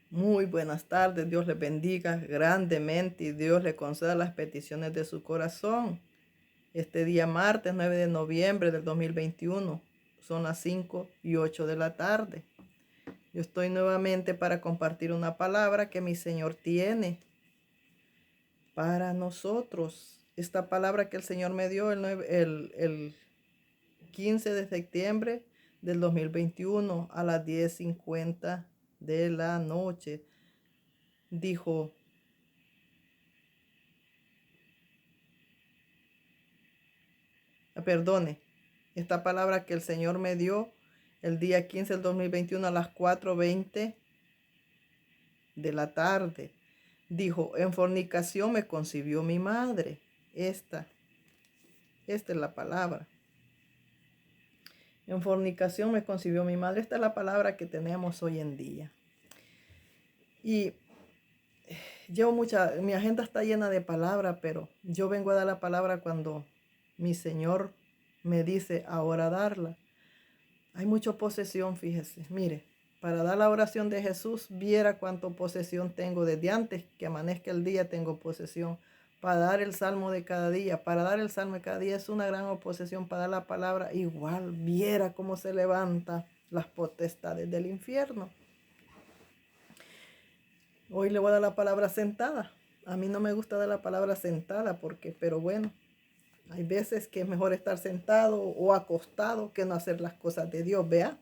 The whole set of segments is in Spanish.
Muy buenas tardes, Dios les bendiga grandemente y Dios le conceda las peticiones de su corazón. Este día martes 9 de noviembre del 2021 son las 5:08 de la tarde. Yo estoy nuevamente para compartir una palabra que mi Señor tiene para nosotros. Esta palabra que el Señor me dio el 15 de septiembre del 2021 a las 10:50 de la noche. Dijo: perdone, esta palabra que el Señor me dio el día 15 del 2021 a las 4:20 de la tarde. Dijo: en fornicación me concibió mi madre. Esta es la palabra. En fornicación me concibió mi madre. Esta es la palabra que tenemos hoy en día. Y mi agenda está llena de palabras, pero yo vengo a dar la palabra cuando mi Señor me dice ahora darla. Hay mucha posesión, fíjese. Mire, para dar la oración de Jesús, viera cuánta posesión tengo. Desde antes que amanezca el día tengo posesión. Para dar el salmo de cada día, para dar el salmo de cada día es una gran oposición. Para dar la palabra, igual, viera cómo se levanta las potestades del infierno. Hoy le voy a dar la palabra sentada. A mí no me gusta dar la palabra sentada pero bueno, hay veces que es mejor estar sentado o acostado que no hacer las cosas de Dios, vea.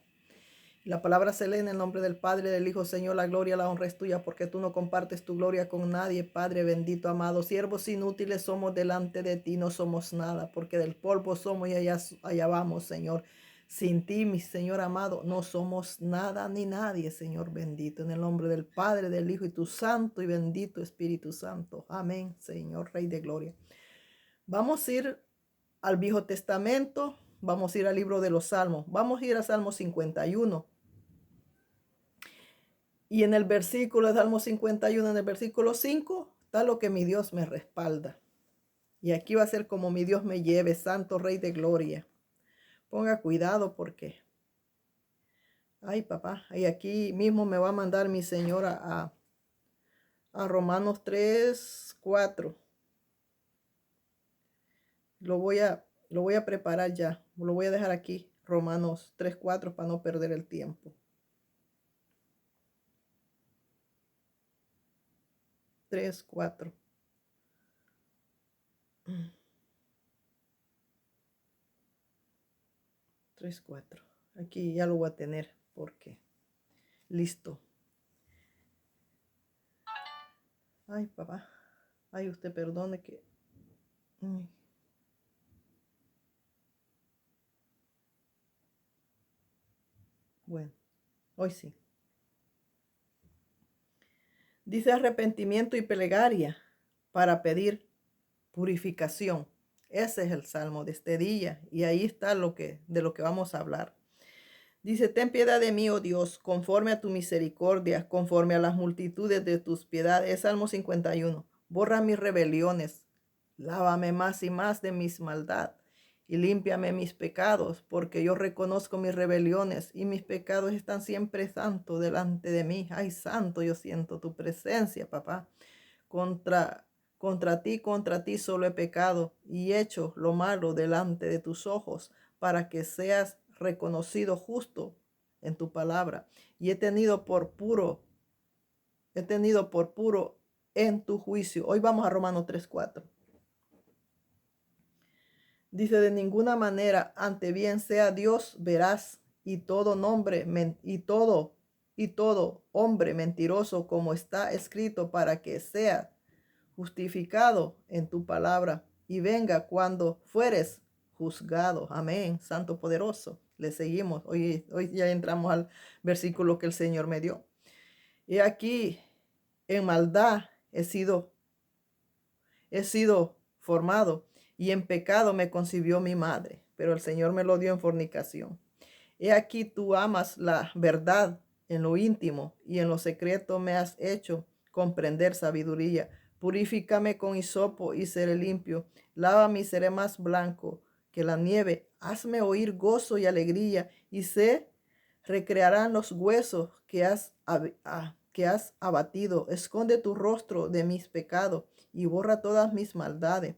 La palabra se lee en el nombre del Padre, del Hijo. Señor, la gloria, la honra es tuya, porque tú no compartes tu gloria con nadie. Padre bendito, amado, siervos inútiles somos delante de ti, no somos nada, porque del polvo somos y allá vamos, Señor. Sin ti, mi Señor amado, no somos nada ni nadie, Señor bendito. En el nombre del Padre, del Hijo y tu santo y bendito Espíritu Santo. Amén, Señor, Rey de gloria. Vamos a ir al Viejo Testamento, vamos a ir al libro de los Salmos. Vamos a ir a Salmo 51. Y en el versículo de Salmo 51, en el versículo 5, está lo que mi Dios me respalda. Y aquí va a ser como mi Dios me lleve, Santo Rey de Gloria. Ponga cuidado porque, ay papá, y aquí mismo me va a mandar mi Señor a Romanos 3:4. Lo voy a preparar ya, lo voy a dejar aquí, Romanos 3:4, para no perder el tiempo. 3:4. 3:4. Aquí ya lo voy a tener porque listo. Ay, papá. Ay, usted perdone que... Bueno, hoy sí. Dice arrepentimiento y plegaria para pedir purificación. Ese es el salmo de este día y ahí está de lo que vamos a hablar. Dice: ten piedad de mí, oh Dios, conforme a tu misericordia, conforme a las multitudes de tus piedades. Es Salmo 51. Borra mis rebeliones, lávame más y más de mis maldad y límpiame mis pecados, porque yo reconozco mis rebeliones y mis pecados están siempre santos delante de mí. Ay, santo, yo siento tu presencia, papá. Contra ti solo he pecado y hecho lo malo delante de tus ojos, para que seas reconocido justo en tu palabra. Y he tenido por puro en tu juicio. Hoy vamos a Romanos 3:4. Dice: de ninguna manera, ante bien sea Dios veraz y todo hombre mentiroso, como está escrito, para que sea justificado en tu palabra y venga cuando fueres juzgado. Amén, Santo poderoso. Le seguimos. Hoy ya entramos al versículo que el Señor me dio. Y aquí, en maldad he sido formado, y en pecado me concibió mi madre, pero el Señor me lo dio en fornicación. He aquí, tú amas la verdad en lo íntimo, y en lo secreto me has hecho comprender sabiduría. Purifícame con hisopo y seré limpio. Lávame y seré más blanco que la nieve. Hazme oír gozo y alegría, y se recrearán los huesos que que has abatido. Esconde tu rostro de mis pecados y borra todas mis maldades.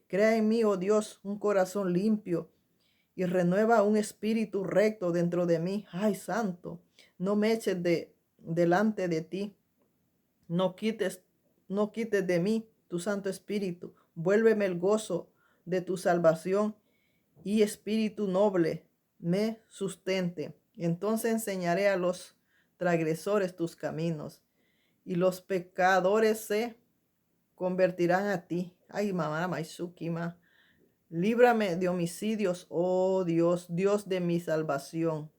Crea en mí, oh Dios, un corazón limpio y renueva un espíritu recto dentro de mí. Ay, santo, no me eches delante de ti. No quites de mí tu Santo Espíritu. Vuélveme el gozo de tu salvación y espíritu noble me sustente. Entonces enseñaré a los transgresores tus caminos y los pecadores se convertirán a ti. Ay, mamá, maizukima. Líbrame de homicidios, oh Dios, Dios de mi salvación.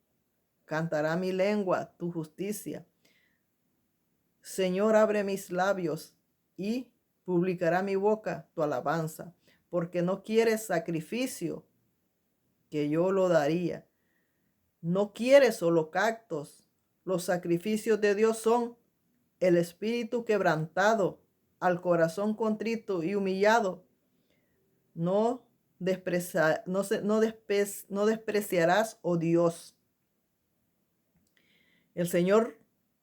Cantará mi lengua tu justicia. Señor, abre mis labios y publicará mi boca tu alabanza, porque no quieres sacrificio, que yo lo daría. No quieres holocaustos. Los sacrificios de Dios son el espíritu quebrantado, al corazón contrito y humillado. No despreciarás, oh Dios. El Señor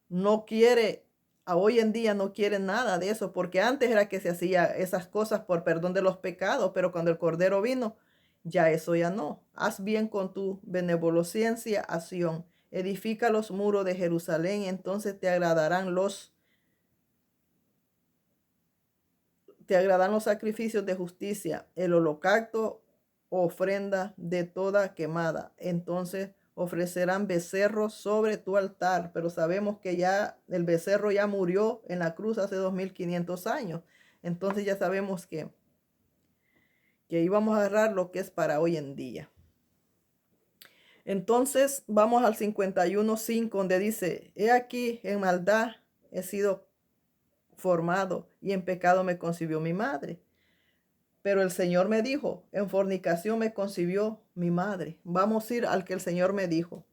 no quiere, hoy en día no quiere nada de eso, porque antes era que se hacía esas cosas por perdón de los pecados, pero cuando el Cordero vino, ya eso ya no. Haz bien con tu benevolencia a Sión. Edifica los muros de Jerusalén, entonces te agradarán los sacrificios de justicia, el holocausto, ofrenda de toda quemada. Entonces ofrecerán becerros sobre tu altar, pero sabemos que ya el becerro ya murió en la cruz hace 2500 años. Entonces ya sabemos que íbamos a agarrar lo que es para hoy en día. Entonces vamos al 51:5, donde dice: he aquí, en maldad he sido formado y en pecado me concibió mi madre. Pero el Señor me dijo: en fornicación me concibió mi madre. Vamos a ir al que el Señor me dijo.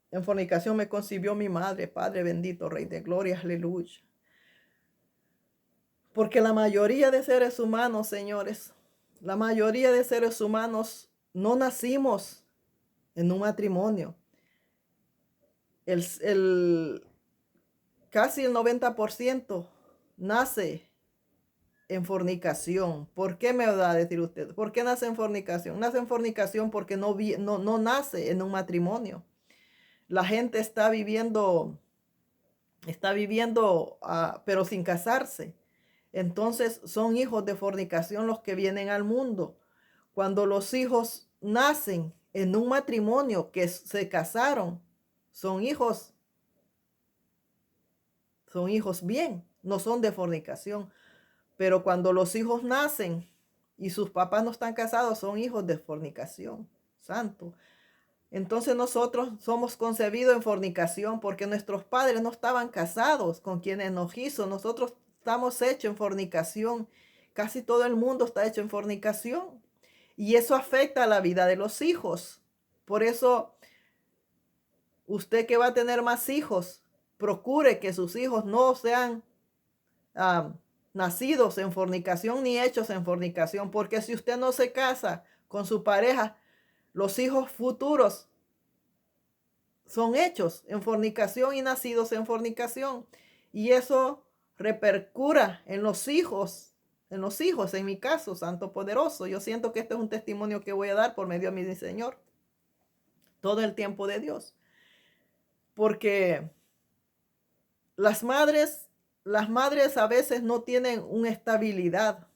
En fornicación me concibió mi madre, Padre bendito, Rey de gloria, aleluya. Porque la mayoría de seres humanos, señores, la mayoría de seres humanos no nacimos en un matrimonio. Casi el 90% nace en fornicación. ¿Por qué me va a decir usted? ¿Por qué nace en fornicación? Nace en fornicación porque no nace en un matrimonio. La gente está viviendo, pero sin casarse. Entonces son hijos de fornicación los que vienen al mundo. Cuando los hijos nacen en un matrimonio que se casaron, son hijos bien, no son de fornicación. Pero cuando los hijos nacen y sus papás no están casados, son hijos de fornicación. Santo. Entonces nosotros somos concebidos en fornicación porque nuestros padres no estaban casados con quienes nos hizo. Nosotros estamos hechos en fornicación. Casi todo el mundo está hecho en fornicación. Y eso afecta a la vida de los hijos. Por eso, usted que va a tener más hijos, procure que sus hijos no sean nacidos en fornicación ni hechos en fornicación. Porque si usted no se casa con su pareja, los hijos futuros son hechos en fornicación y nacidos en fornicación. Y eso repercura en los hijos, en mi caso, Santo Poderoso. Yo siento que este es un testimonio que voy a dar por medio de mi Señor. Todo el tiempo de Dios. Porque las madres a veces no tienen una estabilidad.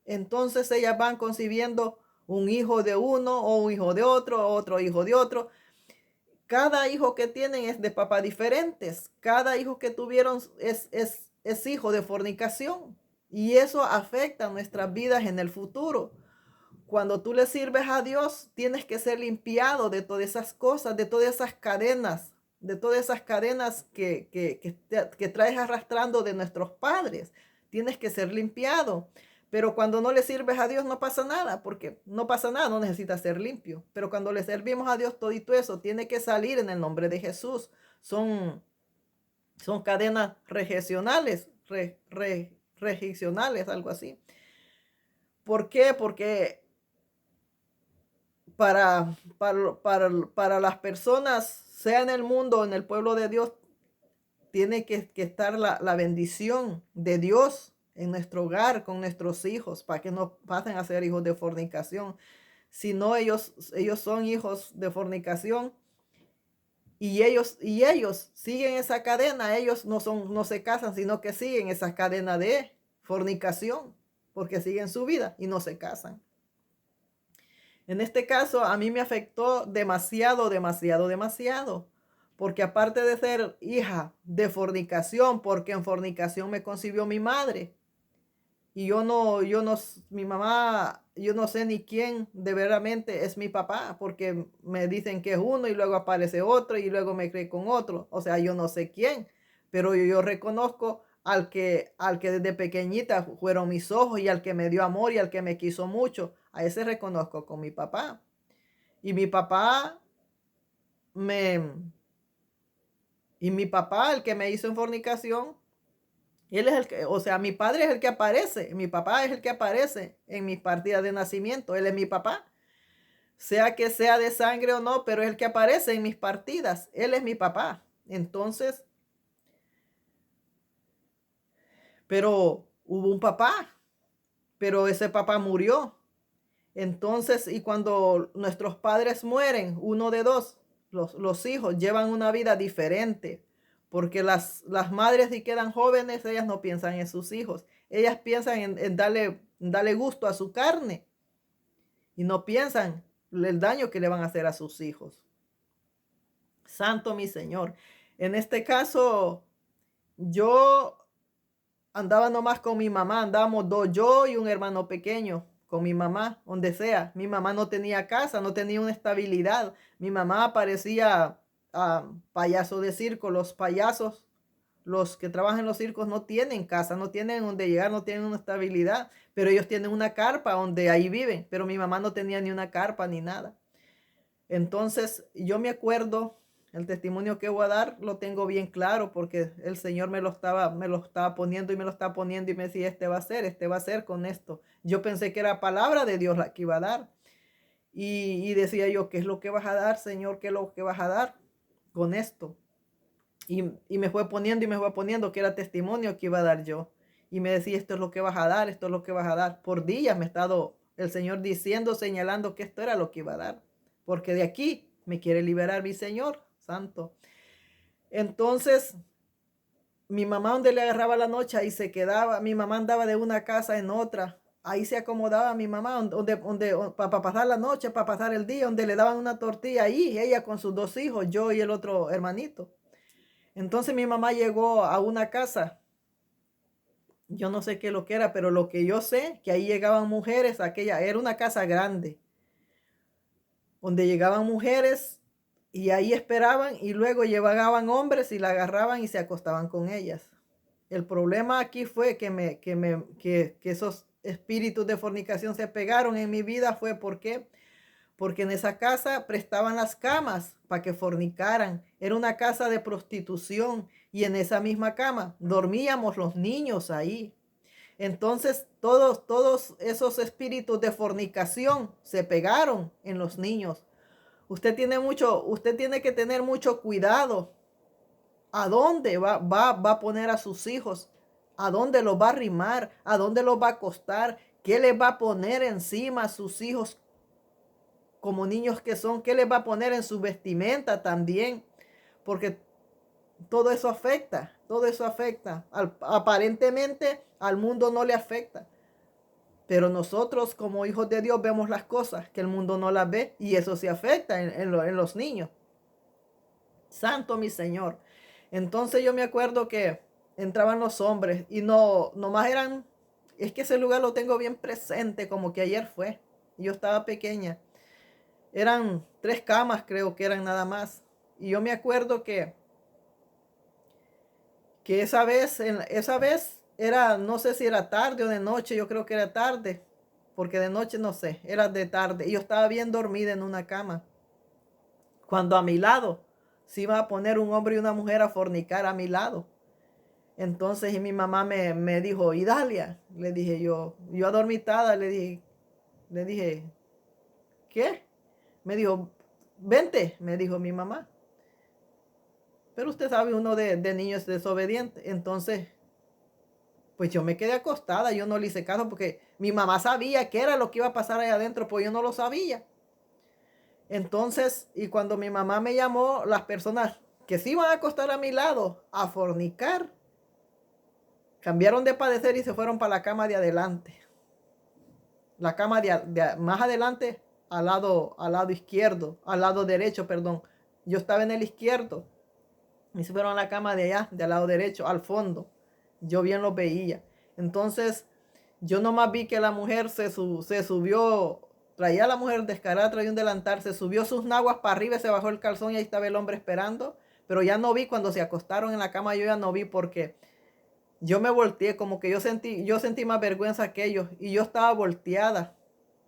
Entonces ellas van concibiendo un hijo de uno o un hijo de otro hijo de otro. Cada hijo que tienen es de papás diferentes. Cada hijo que tuvieron es hijo de fornicación. Y eso afecta nuestras vidas en el futuro. Cuando tú le sirves a Dios, tienes que ser limpiado de todas esas cosas, de todas esas cadenas, que traes arrastrando de nuestros padres. Tienes que ser limpiado. Pero cuando no le sirves a Dios no pasa nada, porque no pasa nada, no necesitas ser limpio. Pero cuando le servimos a Dios, todito eso tiene que salir en el nombre de Jesús. Son cadenas regionales, algo así. ¿Por qué? Porque para las personas sea en el mundo, en el pueblo de Dios, tiene que estar la bendición de Dios en nuestro hogar, con nuestros hijos, para que no pasen a ser hijos de fornicación. Si no, ellos son hijos de fornicación y ellos siguen esa cadena. Ellos no se casan, sino que siguen esa cadena de fornicación, porque siguen su vida y no se casan. En este caso, a mí me afectó demasiado, demasiado, demasiado. Porque aparte de ser hija de fornicación, porque en fornicación me concibió mi madre. Y mi mamá, yo no sé ni quién de verdaderamente es mi papá, porque me dicen que es uno y luego aparece otro y luego me cree con otro. O sea, yo no sé quién, pero yo reconozco al que desde pequeñita fueron mis ojos y al que me dio amor y al que me quiso mucho. A ese reconozco con mi papá. Y mi papá me, y mi papá, el que me hizo en fornicación, él es el que, o sea, mi padre es el que aparece, mi papá es el que aparece en mis partidas de nacimiento, él es mi papá, sea que sea de sangre o no, pero es el que aparece en mis partidas, él es mi papá. Entonces, pero hubo un papá, pero ese papá murió. Entonces, y cuando nuestros padres mueren, uno de dos, los hijos llevan una vida diferente, porque las madres si quedan jóvenes, ellas no piensan en sus hijos, ellas piensan en darle gusto a su carne y no piensan el daño que le van a hacer a sus hijos. Santo mi Señor. En este caso, yo andaba nomás con mi mamá, andábamos dos, yo y un hermano pequeño, con mi mamá, donde sea. Mi mamá no tenía casa, no tenía una estabilidad. Mi mamá parecía payaso de circo. Los payasos, los que trabajan en los circos, no tienen casa, no tienen donde llegar, no tienen una estabilidad, pero ellos tienen una carpa donde ahí viven. Pero mi mamá no tenía ni una carpa ni nada. Entonces, yo me acuerdo, el testimonio que voy a dar lo tengo bien claro porque el Señor me lo estaba poniendo y me lo está poniendo y me decía, este va a ser con esto. Yo pensé que era palabra de Dios la que iba a dar. Y decía yo, ¿qué es lo que vas a dar, Señor? ¿Qué es lo que vas a dar con esto? Y me fue poniendo y me fue poniendo que era testimonio que iba a dar yo. Y me decía, esto es lo que vas a dar, esto es lo que vas a dar. Por días me ha estado el Señor diciendo, señalando que esto era lo que iba a dar. Porque de aquí me quiere liberar mi Señor Santo. Entonces, mi mamá donde le agarraba la noche, ahí se quedaba. Mi mamá andaba de una casa en otra. Ahí se acomodaba mi mamá, para pasar la noche, para pasar el día, donde le daban una tortilla ahí, ella con sus dos hijos, yo y el otro hermanito. Entonces mi mamá llegó a una casa, yo no sé qué lo que era, pero lo que yo sé, que ahí llegaban mujeres, aquella era una casa grande, donde llegaban mujeres y ahí esperaban y luego llegaban hombres y la agarraban y se acostaban con ellas. El problema aquí fue que esos espíritus de fornicación se pegaron en mi vida fue porque en esa casa prestaban las camas para que fornicaran. Era una casa de prostitución y en esa misma cama dormíamos los niños ahí. Entonces todos esos espíritus de fornicación se pegaron en los niños. Usted tiene que tener mucho cuidado. ¿A dónde va a poner a sus hijos? ¿A dónde los va a arrimar? ¿A dónde los va a acostar? ¿Qué les va a poner encima a sus hijos como niños que son? ¿Qué les va a poner en su vestimenta también? Porque todo eso afecta, todo eso afecta. Aparentemente al mundo no le afecta. Pero nosotros como hijos de Dios vemos las cosas que el mundo no las ve y eso se afecta en los niños. Santo mi Señor. Entonces yo me acuerdo que entraban los hombres y nomás eran, es que ese lugar lo tengo bien presente como que ayer fue. Yo estaba pequeña. Eran 3 camas, creo que eran nada más. Y yo me acuerdo que esa vez era, no sé si era tarde o de noche, yo creo que era tarde, porque de noche no sé, era de tarde. Y yo estaba bien dormida en una cama. Cuando a mi lado se iba a poner un hombre y una mujer a fornicar a mi lado. Entonces, y mi mamá me dijo, Idalia, le dije yo adormitada, le dije, ¿qué? Me dijo, vente, me dijo mi mamá. Pero usted sabe, uno de niño es desobediente. Entonces, pues yo me quedé acostada, yo no le hice caso porque mi mamá sabía qué era lo que iba a pasar ahí adentro, pues yo no lo sabía. Entonces, y cuando mi mamá me llamó, las personas que se iban a acostar a mi lado a fornicar, cambiaron de padecer y se fueron para la cama de adelante. La cama más adelante, al lado izquierdo, al lado derecho, perdón. Yo estaba en el izquierdo y se fueron a la cama de allá, del lado derecho, al fondo. Yo bien lo veía. Entonces, yo nomás vi que la mujer se subió, traía a la mujer descarada, traía un delantal, se subió sus naguas para arriba, se bajó el calzón y ahí estaba el hombre esperando. Pero ya no vi cuando se acostaron en la cama, yo ya no vi porque yo me volteé, como que yo sentí más vergüenza que ellos y yo estaba volteada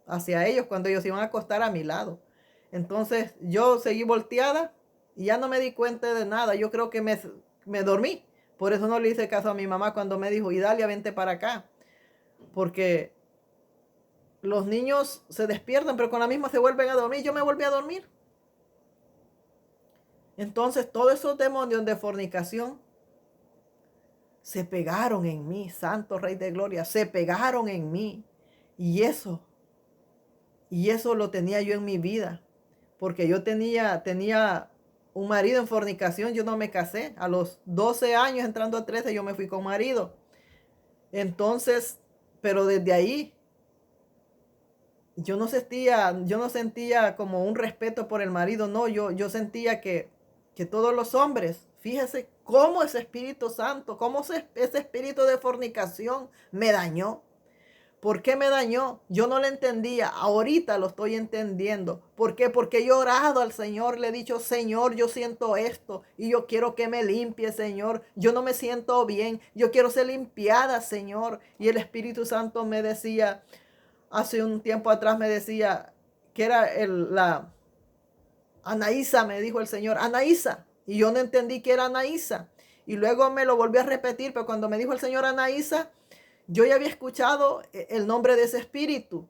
hacia ellos cuando ellos iban a acostar a mi lado. Entonces yo seguí volteada y ya no me di cuenta de nada. Yo creo que me dormí. Por eso no le hice caso a mi mamá cuando me dijo, Idalia, vente para acá. Porque los niños se despiertan, pero con la misma se vuelven a dormir. Yo me volví a dormir. Entonces todos esos demonios de fornicación se pegaron en mí, Santo Rey de Gloria, se pegaron en mí. Y eso lo tenía yo en mi vida, porque yo tenía un marido en fornicación, yo no me casé. A los 12 años, entrando a 13, yo me fui con marido. Entonces, pero desde ahí, yo no sentía como un respeto por el marido, no, yo sentía que todos los hombres, fíjese cómo ese Espíritu Santo, cómo ese espíritu de fornicación me dañó. ¿Por qué me dañó? Yo no lo entendía. Ahorita lo estoy entendiendo. ¿Por qué? Porque he orado al Señor. Le he dicho, Señor, yo siento esto y yo quiero que me limpie, Señor. Yo no me siento bien. Yo quiero ser limpiada, Señor. Y el Espíritu Santo me decía, hace un tiempo atrás me decía que era la Anaísa, me dijo el Señor, Anaísa. Y yo no entendí que era Anaísa. Y luego me lo volví a repetir, pero cuando me dijo el Señor Anaísa, yo ya había escuchado el nombre de ese espíritu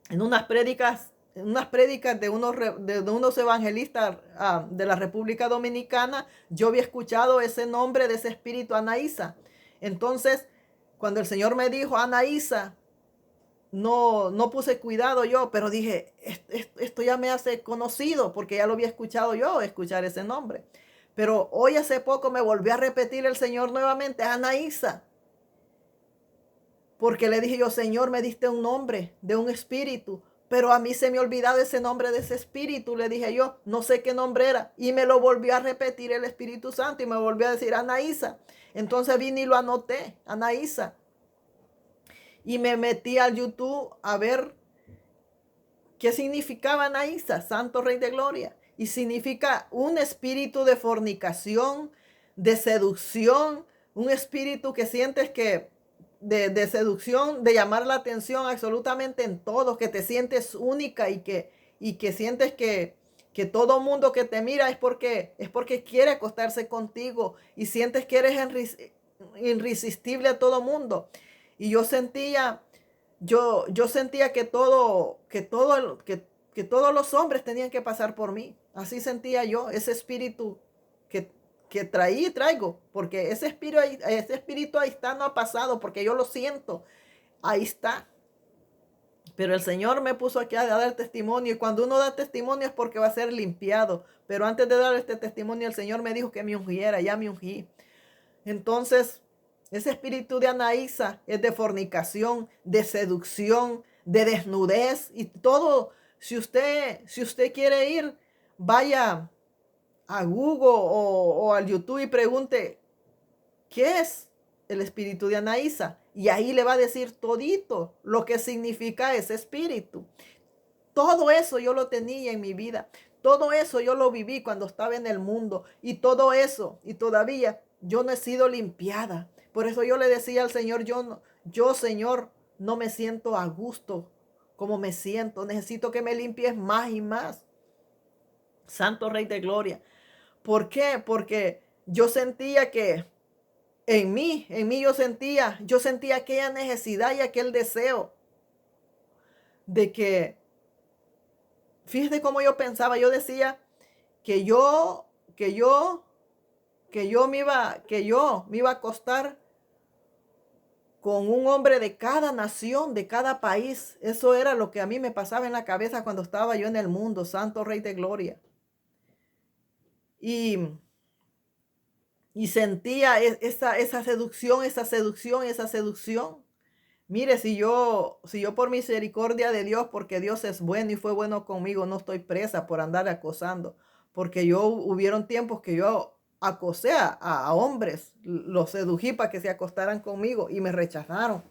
en unas prédicas de unos evangelistas de la República Dominicana. Yo había escuchado ese nombre de ese espíritu, Anaísa. Entonces, cuando el Señor me dijo Anaísa, no puse cuidado yo, pero dije, esto ya me hace conocido porque ya lo había escuchado yo, escuchar ese nombre. Pero hoy hace poco me volvió a repetir el Señor nuevamente, Anaísa. Porque le dije yo, Señor, me diste un nombre de un espíritu, pero a mí se me ha olvidado ese nombre de ese espíritu. Le dije yo, no sé qué nombre era. Y me lo volvió a repetir el Espíritu Santo y me volvió a decir Anaísa. Entonces vine y lo anoté, Anaísa. Y me metí al YouTube a ver qué significaba Anaísa, Santo Rey de Gloria. Y significa un espíritu de fornicación, de seducción, un espíritu que sientes que de seducción, de llamar la atención absolutamente en todo, que te sientes única y que sientes que todo mundo que te mira es porque quiere acostarse contigo y sientes que eres irresistible a todo mundo. Y yo sentía que todos los hombres tenían que pasar por mí. Así sentía yo, ese espíritu que, que traí y traigo, porque ese espíritu ahí está, no ha pasado, porque yo lo siento, ahí está. Pero el Señor me puso aquí a dar testimonio, y cuando uno da testimonio es porque va a ser limpiado. Pero antes de dar este testimonio, el Señor me dijo que me ungiera, ya me ungí. Entonces, ese espíritu de Anaísa es de fornicación, de seducción, de desnudez y todo. Si usted quiere ir, vaya a Google o al YouTube y pregunte, ¿qué es el espíritu de Anaísa? Y ahí le va a decir todito lo que significa ese espíritu. Todo eso yo lo tenía en mi vida. Todo eso yo lo viví cuando estaba en el mundo. Y todo eso, y todavía yo no he sido limpiada. Por eso yo le decía al Señor, yo Señor, no me siento a gusto como me siento. Necesito que me limpies más y más. Santo Rey de Gloria. ¿Por qué? Porque yo sentía que en mí yo sentía aquella necesidad y aquel deseo de que, fíjate cómo yo pensaba, yo decía que yo que yo me iba a acostar con un hombre de cada nación, de cada país. Eso era lo que a mí me pasaba en la cabeza cuando estaba yo en el mundo, Santo Rey de Gloria. Y, y sentía esa seducción, esa seducción, esa seducción. Mire, si yo por misericordia de Dios, porque Dios es bueno y fue bueno conmigo, no estoy presa por andar acosando, porque hubieron tiempos que yo acosé a hombres, los sedují para que se acostaran conmigo y me rechazaron.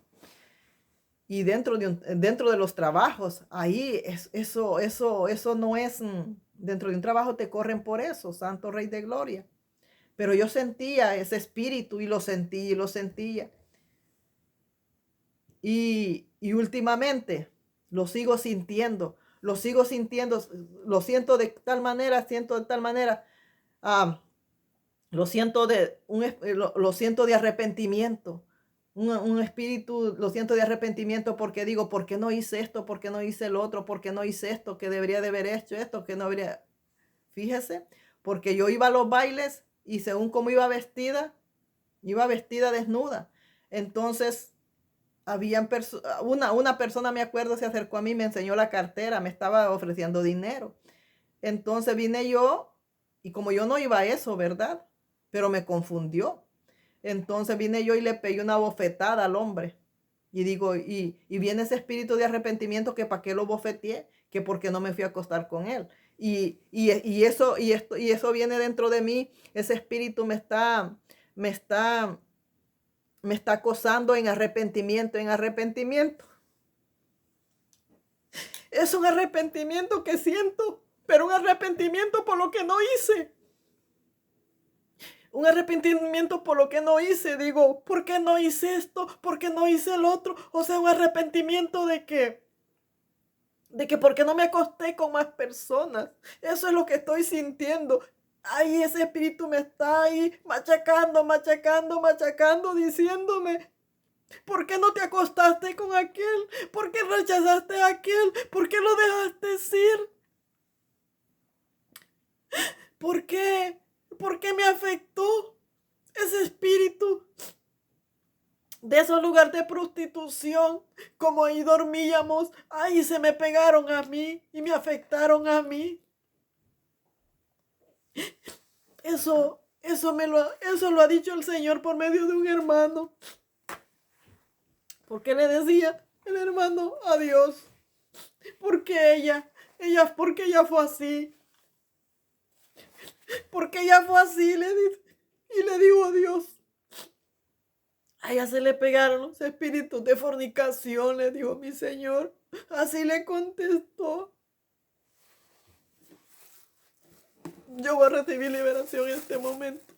Y dentro de los trabajos, ahí eso no es, dentro de un trabajo te corren por eso, Santo Rey de Gloria. Pero yo sentía ese espíritu y lo sentí y lo sentía. Y últimamente lo sigo sintiendo, lo sigo sintiendo, lo siento de tal manera, ah, lo siento de arrepentimiento, un espíritu, lo siento de arrepentimiento porque digo, ¿por qué no hice esto? ¿Por qué no hice el otro? ¿Por qué no hice esto? Que debería de haber hecho esto, que no habría, fíjese, porque yo iba a los bailes y según cómo iba vestida desnuda. Entonces, una persona, me acuerdo, se acercó a mí, me enseñó la cartera, me estaba ofreciendo dinero. Entonces vine yo y como yo no iba a eso, ¿verdad? Pero me confundió. Entonces vine yo y le pegué una bofetada al hombre. Y digo, y viene ese espíritu de arrepentimiento que para qué lo bofeteé, que porque no me fui a acostar con él. Y eso viene dentro de mí, ese espíritu me está me está acosando en arrepentimiento, en arrepentimiento. Es un arrepentimiento que siento, pero un arrepentimiento por lo que no hice. Un arrepentimiento por lo que no hice. Digo, ¿por qué no hice esto? ¿Por qué no hice el otro? O sea, un arrepentimiento de que por qué no me acosté con más personas. Eso es lo que estoy sintiendo. Ay, ese espíritu me está ahí machacando, machacando, machacando, diciéndome, ¿por qué no te acostaste con aquel? ¿Por qué rechazaste a aquel? ¿Por qué lo dejaste ir? ¿Por qué? ¿Por qué me afectó ese espíritu de esos lugares de prostitución? Como ahí dormíamos, ahí se me pegaron a mí y me afectaron a mí. Eso lo ha dicho el Señor por medio de un hermano. Porque le decía el hermano a Dios, porque porque ella fue así. Porque ella fue así, y le digo a Dios. A ella se le pegaron los espíritus de fornicación, le dijo mi Señor. Así le contestó. Yo voy a recibir liberación en este momento.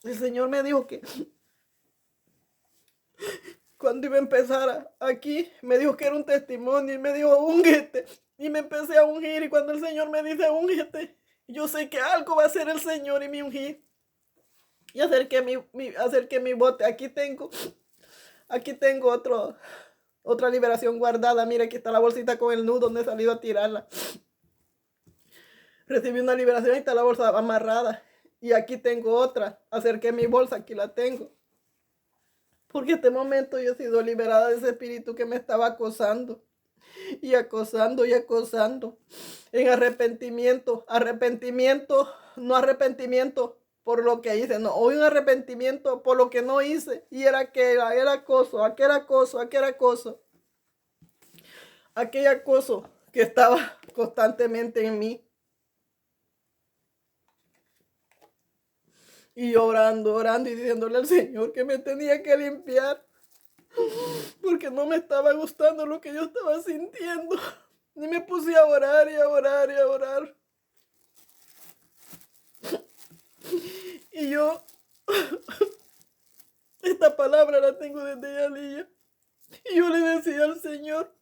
El Señor me dijo que cuando iba a empezar aquí, me dijo que era un testimonio y me dijo, úngete. Y me empecé a ungir y cuando el Señor me dice, úngete, yo sé que algo va a hacer el Señor y me ungí. Y acerqué mi bote. Aquí tengo otra liberación guardada. Mira, aquí está la bolsita con el nudo donde he salido a tirarla. Recibí una liberación y está la bolsa amarrada. Y aquí tengo otra. Acerqué mi bolsa, aquí la tengo. Porque en este momento yo he sido liberada de ese espíritu que me estaba acosando. Y acosando y acosando. En arrepentimiento. Arrepentimiento, no arrepentimiento por lo que hice. No, hoy un arrepentimiento por lo que no hice. Y era acoso, aquel acoso, aquel acoso. Aquel acoso que estaba constantemente en mí. Y orando y diciéndole al Señor que me tenía que limpiar. porque no me estaba gustando lo que yo estaba sintiendo. Y me puse a orar y a orar y a orar. Y yo, esta palabra la tengo desde Yalía. Y yo le decía al Señor,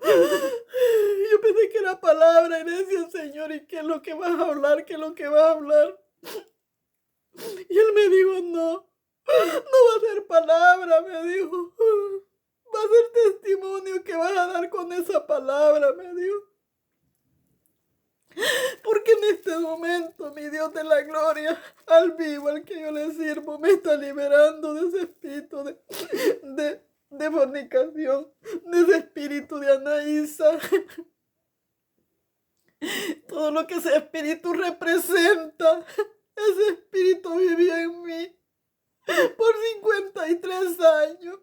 yo pensé que era palabra y le decía al Señor, ¿y qué es lo que vas a hablar? ¿Qué es lo que vas a hablar? Y él me dijo, no va a ser palabra, me dijo. Va a ser testimonio que vas a dar con esa palabra, me dijo. Porque en este momento, mi Dios de la gloria, al vivo, al que yo le sirvo, me está liberando de ese espíritu de fornicación, de ese espíritu de Anaísa. Todo lo que ese espíritu representa, ese espíritu vivía en mí por 53 años.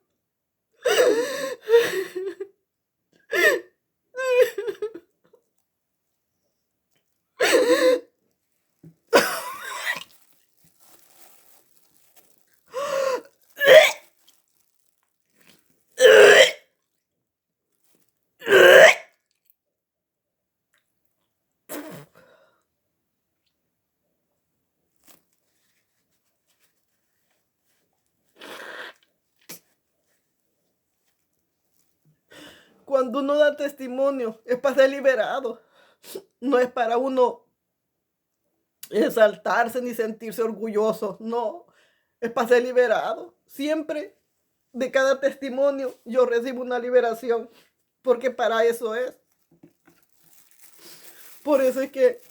Cuando uno da testimonio, es para ser liberado. No es para uno exaltarse ni sentirse orgulloso. No, es para ser liberado. Siempre, de cada testimonio, yo recibo una liberación. Porque para eso es. Por eso es que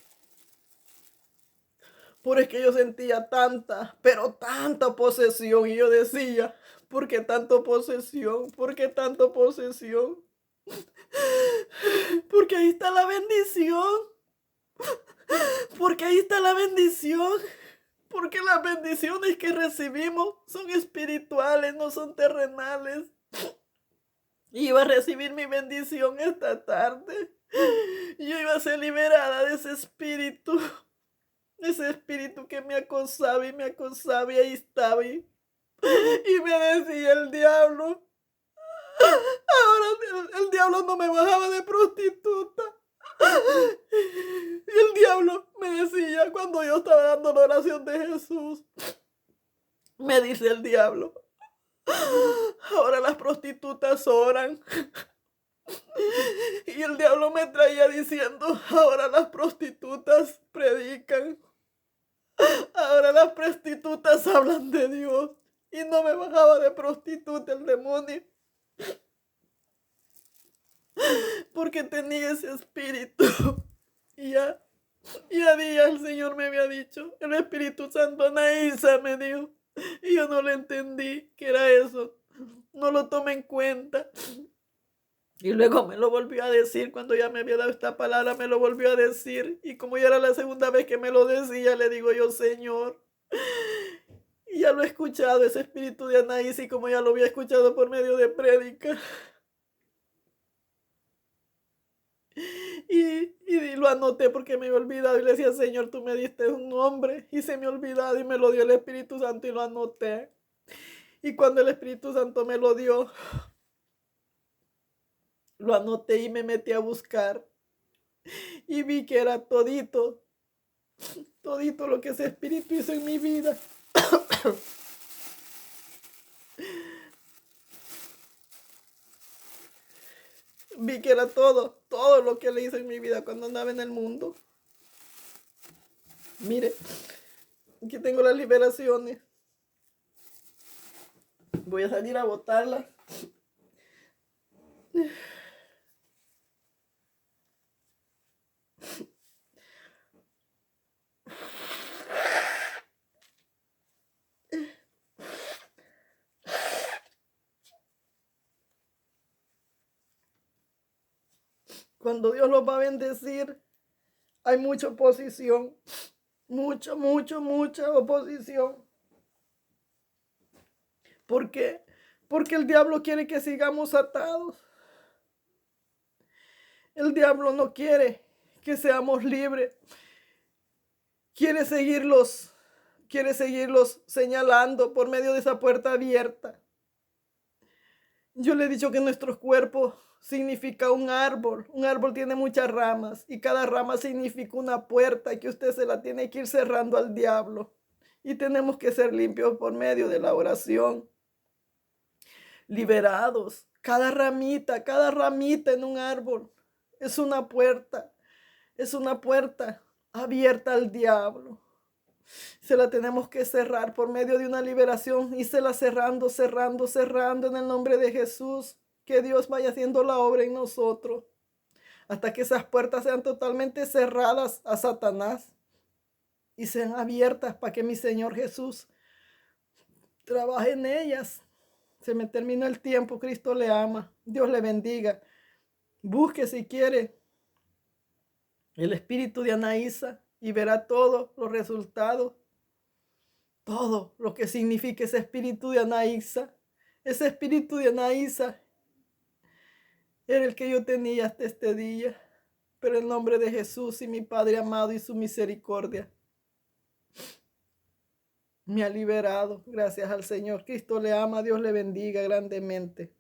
yo sentía tanta, pero tanta posesión. Y yo decía, ¿por qué tanto posesión? ¿Por qué tanto posesión? Porque ahí está la bendición. Porque ahí está la bendición. Porque las bendiciones que recibimos son espirituales, no son terrenales. Y iba a recibir mi bendición esta tarde. Yo iba a ser liberada de ese espíritu. Ese espíritu que me acosaba y ahí estaba. Y me decía el diablo. Ahora el diablo no me bajaba de prostituta. Y el diablo me decía cuando yo estaba dando la oración de Jesús. Me dice el diablo. Ahora las prostitutas oran. Y el diablo me traía diciendo, ahora las prostitutas predican. Ahora las prostitutas hablan de Dios. Y no me bajaba de prostituta el demonio. Porque tenía ese espíritu. Y ya días el Señor me había dicho, el Espíritu Santo, Anaísa, me dijo. Y yo no le entendí que era eso. No lo tomé en cuenta. Y luego me lo volvió a decir, cuando ya me había dado esta palabra, me lo volvió a decir. Y como ya era la segunda vez que me lo decía, le digo yo, Señor. Y ya lo he escuchado, ese espíritu de Anaís, y como ya lo había escuchado por medio de prédica. Y lo anoté porque me había olvidado. Y le decía, Señor, tú me diste un nombre. Y se me ha olvidado y me lo dio el Espíritu Santo y lo anoté. Y cuando el Espíritu Santo me lo dio, lo anoté y me metí a buscar. Y vi que era todito lo que ese Espíritu hizo en mi vida. Vi que era todo lo que le hizo en mi vida cuando andaba en el mundo. Mire, aquí tengo las liberaciones. Voy a salir a botarlas. Cuando Dios los va a bendecir, hay mucha oposición. Mucha oposición. ¿Por qué? Porque el diablo quiere que sigamos atados. El diablo no quiere que seamos libres. Quiere seguirlos señalando por medio de esa puerta abierta. Yo le he dicho que nuestro cuerpo significa un árbol. Un árbol tiene muchas ramas y cada rama significa una puerta que usted se la tiene que ir cerrando al diablo. Y tenemos que ser limpios por medio de la oración. Liberados. Cada ramita en un árbol es una puerta. Es una puerta abierta al diablo. Se la tenemos que cerrar por medio de una liberación y se la cerrando, cerrando, cerrando en el nombre de Jesús. Que Dios vaya haciendo la obra en nosotros hasta que esas puertas sean totalmente cerradas a Satanás y sean abiertas para que mi Señor Jesús trabaje en ellas. Se me termina el tiempo. Cristo le ama. Dios le bendiga. Busque si quiere el espíritu de Anaísa y verá todos los resultados. Todo lo que significa ese espíritu de Anaísa. Ese espíritu de Anaísa era el que yo tenía hasta este día. Pero en nombre de Jesús y mi Padre amado y su misericordia me ha liberado. Gracias al Señor. Cristo le ama. Dios le bendiga grandemente.